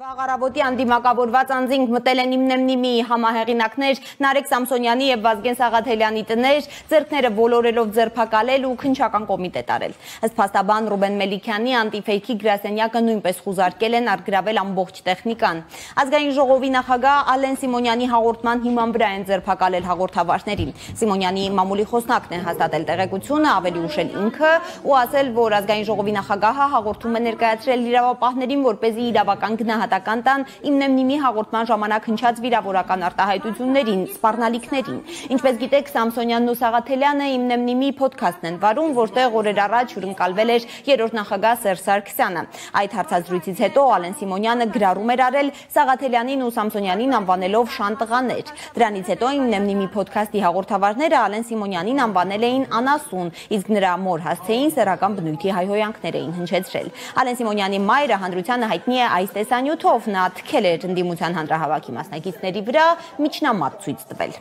Վաղ առավոտի անդիմակավորված անձինք մտել են ԻՄՆՄ-ի համահեղինակներ Նարեկ Սամսոնյանի և Վազգեն Սաղաթելյանի տներ, ձեռքները ոլորելով ձերբակալել ու քննչական կոմիտե տարել։ Ըստ փաստաբան Ռուբեն Մելիքյանի անտիֆեյքի գրասենյակը նույնպես խուզարկել են արգրավել ամբողջ տեխնիկան։ Ազգային ժողովի նախագահ Ալեն Սիմոնյանի հաղորդման հիման վրա են ձերբակալել հաղորդավարներին։ Սիմոնյանի մամուլի խոսնակն է հաստատել տեղեկությունը, ավելի ուշ էլ ինքը ու ասել, որ ազգային ժողովի նախագահը հաղորդում է ներկայացրել իրավապահներին, որպեսզի իրավական գնահատական տան ԻՄՆՄ-ի հաղորդման ժամանակ հնչած վիրավորական արտահայտություններին, սպառնալիքներին։ Ինչպես գիտեք, Սամսոնյանն ու Սաղաթելյանը ԻՄՆՄ-ի փոդքասթն են վարում, որտեղ օրեր առաջ հյուրընկալվել էր երրորդ նախագահ Սերժ Սարգսյանը։ Այդ հարցազրույցից հետո Ալեն Սիմոնյանը գրառում էր արել Սաղաթելյանին ու Սամսոնյանին անվանելով շանտղաներ։ Դրանից հետո ԻՄՆՄ-ի փոդքասթի հաղորդավարները Ալեն Սիմոնյանին անվանել էին անասուն, իսկ նրա մոր հասցեին սեռական բնույթի հայհոյանքներ էին հնչեցրել։ Ալեն Սիմոնյանի մայրը հանրությանը հայտնի է այս տեսանյութով, նա թքել էր ընդդիմության հանրահավաքի մասնակիցների վրա միջնամատ ցույց տվել։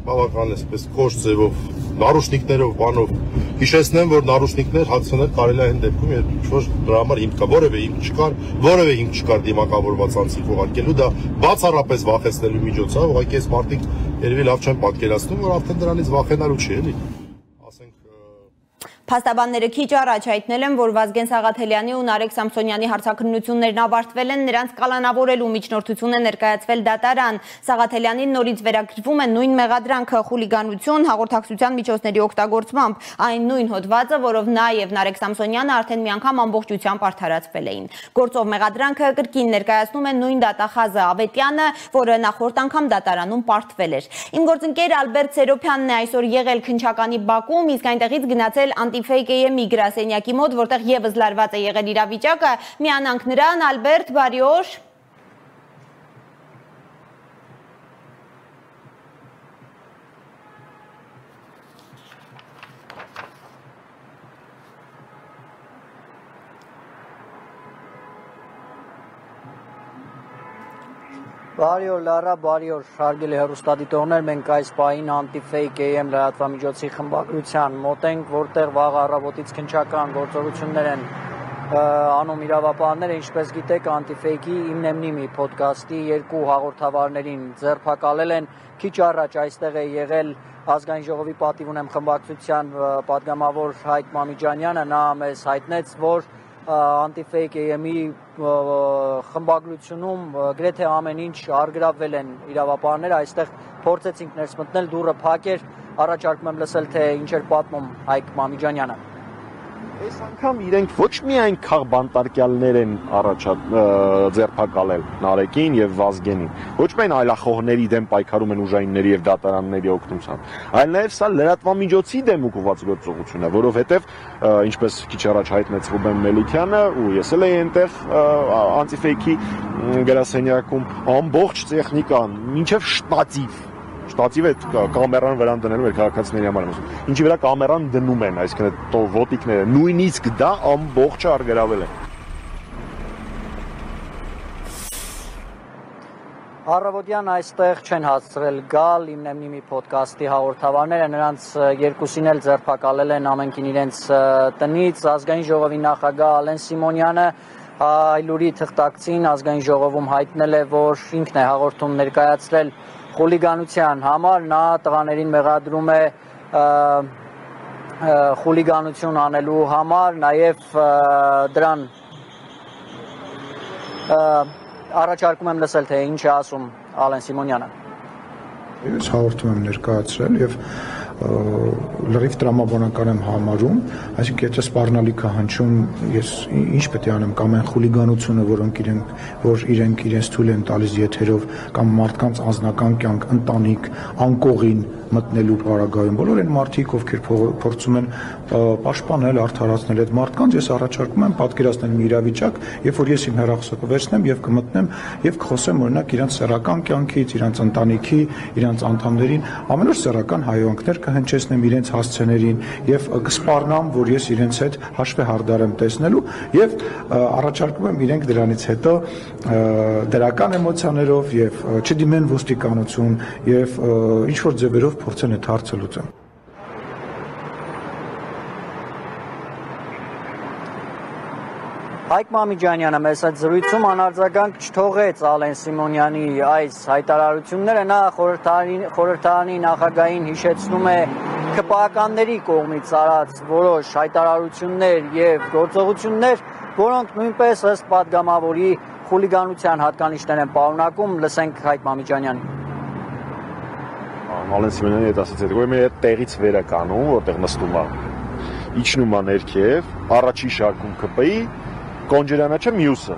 Բավական էսպես կոշտ ձևով, նարուշնիկներով, բանով հիշեցնեմ, որ նարուշնիկներ հագցնել կարելի է այն դեպքում, երբ ինչ-որ դրա համար հիմք կա, որևէ հիմք չկար դիմակավորված անձինք ուղարկելու, դա բացառապես վախեցնելու միջոց է, ուղղակի այս մարդիկ երևի լավ չեն պատկերացնում, որ արդեն դրանից վախենալու չի, էլի։ Փաստաբանները քիչ առաջ հայտնել են, որ Վազգեն Սաղաթելյանի ու Նարեկ Սամսոնյանի հարցաքննություններն ավարտվել են, նրանց կալանավորելու միջնորդություն է ներկայացվել դատարան։ Սաղաթելյանին նորից վերագրվում է նույն մեղադրանքը խուլիգանություն հաղորդակցության միջոցների օգտագործմամբ, այն նույն հոդվածը, որով նա եւ Նարեկ Սամսոնյանը արդեն մի անգամ ամբողջությամբ արդարացվել էին։ Գործով մեղադրանքը կրկին ներկայացնում է նույն դատախազը Ավետյանը, որը նախորդ անգամ դատարանում պարտվել էր։ Իմ գործընկեր Ալբերտ Սերոփյանն է այսօր եղել քննչականի բակում, իսկ այնտեղից գնացել Fake-ի գրասենյակի մոտ, որտեղ եւս լարված է եղել իրավիճակը, միանանք նրան, Ալբերտ, բարի օր։ Բարի օր Լարա, բարի օր հարգելի հեռուստադիտողներ, մենք այս պահին Anti-Fake AM լրատվամիջոցի խմբագրության մոտ ենք, որտեղ վաղ առավոտից քննչական գործողություններ են անում իրավապահները, ինչպես գիտեք, Anti-Fake-ի ԻՄՆՄ-ի փոդքասթի երկու հաղորդավարներին ձերբակալել են։ Քիչ առաջ այստեղ է եղել ազգային ժողովի պատիվ ունեմ խմբակցության պատգամավոր Հայկ Մամիջանյանը, նա մեզ հայտնեց, որ Anti-Fake AM-ի խմբագրությունում գրեթե ամեն ինչ արգրավել են իրավապահները, այստեղ փորձեցինք ներս մտնել, դուռը փակ էր, առաջարկում եմ լսել, թե ինչ էր պատմում Հայկ Մամիջանյանը։ Այս անգամ իրենք ոչ միայն քաղբանտարկյալներ են ձերբակալել Նարեկին եւ Վազգենին, ոչ միայն այլախոհների դեմ պայքարում են ուժայինների եւ դատարանների օգնությամբ, այլ նաեւ սա լրատվամիջոցի դեմ ուղղված գործողություն է, որովհետեւ ինչպես քիչ առաջ հայտնեց Ռուբեն Մելիքյանը ու ես էլ էի այնտեղ Anti-Fake-ի գրասենյակում, ամբողջ տեխնիկան, մինչեւ շտատիվ է կամերան վրան դնելու էր քաղաքացիների համար, ինչի վրա կամերան դնում են, այսինքն ոտիկները, նույնիսկ դա ամբողջը արգրավել է։ Առավոտյան այստեղ չեն հասցրել գալ ԻՄՆՄ-ի փոդքասթի հաղորդավարները, նրանց երկուսին էլ ձերբակալել են ամենքին իրենց տնից, ազգային ժողովի նախագահ Ալեն Սիմոնյանը Այլուրի թղթակցին ազգային ժողովում հայտնել է, որ ինքն է հաղորդում ներկայացրել խուլիգանության համար, նա տղաներին մեղադրում է խուլիգանություն անելու համար, նաև դրան առաջարկում եմ լսել, թե ինչ է ասում Ալեն Սիմոնյանը։ Ես հաղորդում եմ ներկայացրել եւ լրիվ տրամաբանական եմ համարում, այսինքն եթե սպառնալիքը հնչում, ես ինչ պետք է անեմ, կամ այն խուլիգանությունը, որ իրենք իրենց թույլ են տալիս եթերով, կամ մարդկանց անձնական կյանք, ընտանիք, անկողին մտնելու պարագայում, բոլոր այն մարդիկ, ովքեր փորձում են պաշտպանել, արդարացնել այդ մարդկանց, ես առաջարկում եմ պատկերացնել մի իրավիճակ, երբ որ ես իմ հեռախոսը կվերցնեմ եւ կմտնեմ եւ կխոսեմ օրինակ իրենց սեռական կյանքից, իրենց ընտանիքի, իրենց անդամներին, ամենուր սեռական հայհոյանքներ կհնչեցնեմ իրենց հասցեներին եւ կսպառնամ, որ ես իրենց հետ հաշվեհարդար եմ տեսնելու եւ առաջարկում եմ իրենք դրանից հետո դրական էմոցիաներով եւ չդիմեն ոստիկանություն եւ ինչ որ ձևերով փորձեն այդ հարցը լուծել։ Հայկ Մամիջանյանը մեծ այդ զրույցում անարձագանք չթողեց Ալեն Սիմոնյանի այս հայտարարությունները, նա խորհրդարանի նախագահին հիշեցնում է ԿՊԱ-ականների կողմից արած որոշ հայտարարություններ եւ գործողություններ, որոնք նույնպես ըստ պատգամավորի խուլիգանության հատկանիշներ են պարունակում, լսենք Հայկ Մամիջանյանին։ Ալեն Սիմոնյանի հետ ասած այդ գոյը մեր տեղից վերը կանում, որտեղ նստում է, իջնում է ներքև, առաջի շարքում ԿՊ-ի Կոնջերյանը չէ մյուսը։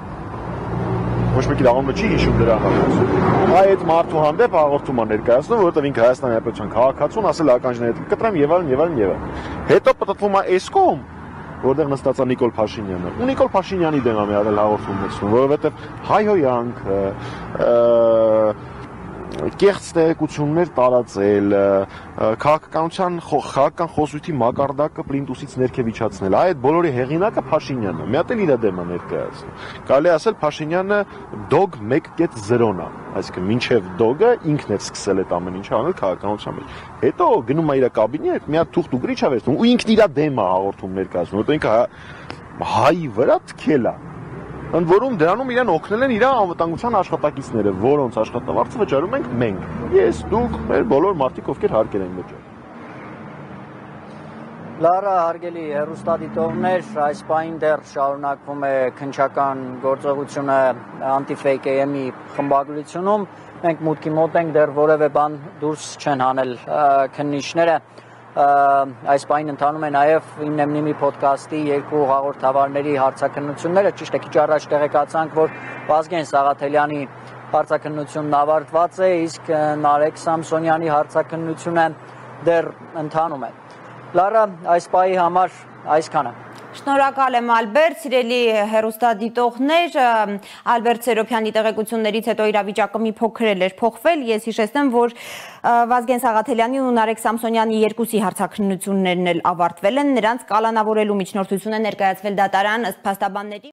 Ոչ մեկի դաղամը չի հիշում դրա հաղորդում։ Այդ մարդու հանդեպ հաղորդում է ներկայացնում, որովհետև ինքը Հայաստանի Հանրապետության քաղաքացուն ասել ականջների հետ կտրեմ եւ այլն։ Հետո պատտվում է այս կողմ, որտեղ նստած է Նիկոլ Փաշինյանը։ Ու Նիկոլ Փաշինյանի դեմ է միadel հաղորդում ունեցնում, որովհետև հայհոյանք, կեղծ տեղեկություններ տարածել, քաղաքական խոսույթի մակարդակը պլինտուսից ներքև իջացնել, այդ բոլորի հեղինակը Փաշինյանն է, մի հատ էլ իր դեմ է ներկայացնում։ Կարելի ասել Փաշինյանը դոգ 1.0-ն է, այսինքն մինչև դոգը ինքն է սկսել այդ ամեն ինչը անել քաղաքականության մեջ։ Հետո գնում է իր կաբինետ, մի հատ թուղթ ու գրիչ է վերցնում ու ինքն իր դեմ է հաղորդում ներկայացնում, որտեղ ինքը հայի վրա թքել է։ Ընդ որում դրանում իրեն օգնել են իր անվտանգության աշխատակիցները, որոնց աշխատավարձը վճարում ենք մենք։ Ես, դուք, մեր բոլոր մարդիկ, ովքեր հարկեր են վճարում։ Լարա, հարգելի հեռուստադիտողներ, այս պահին դեռ շարունակվում է քննչական գործողությունը Anti-Fake AM-ի խմբագրությունում։ Մենք մուտքի մոտ ենք, դեռ որևէ բան դուրս չեն հանել քննիչները։ Այս պահին ընթանում է նաև 9-ի ոդքասթի երկու հաղորդավարների հարցաքննությունները, ճիշտ է քիչ առաջ տեղեկացանք, որ Վազգեն Սաղաթելյանի հարցաքննությունն ավարտված է, իսկ Նարեկ Սամսոնյանի հարցաքննությունը դեռ ընթանում է։ Լարա, այս պահի համար այսքանը։ Շնորհակալ եմ Ալբերտ, սիրելի հեռուստադիտողներ, Ալբերտ Սերոբյանի տեղեկություններից հետո իրավիճակը մի փոքր էր փոխվել, ես հիշեցնեմ, որ Վազգեն Սաղաթելյանի ու Նարեկ Սամսոնյանի երկուսի հարցաքննություններն էլ ավարտվել են, նրանց կալանավորելու միջնորդություն է ներկայացվել դատարան ըստ փաստաբանների։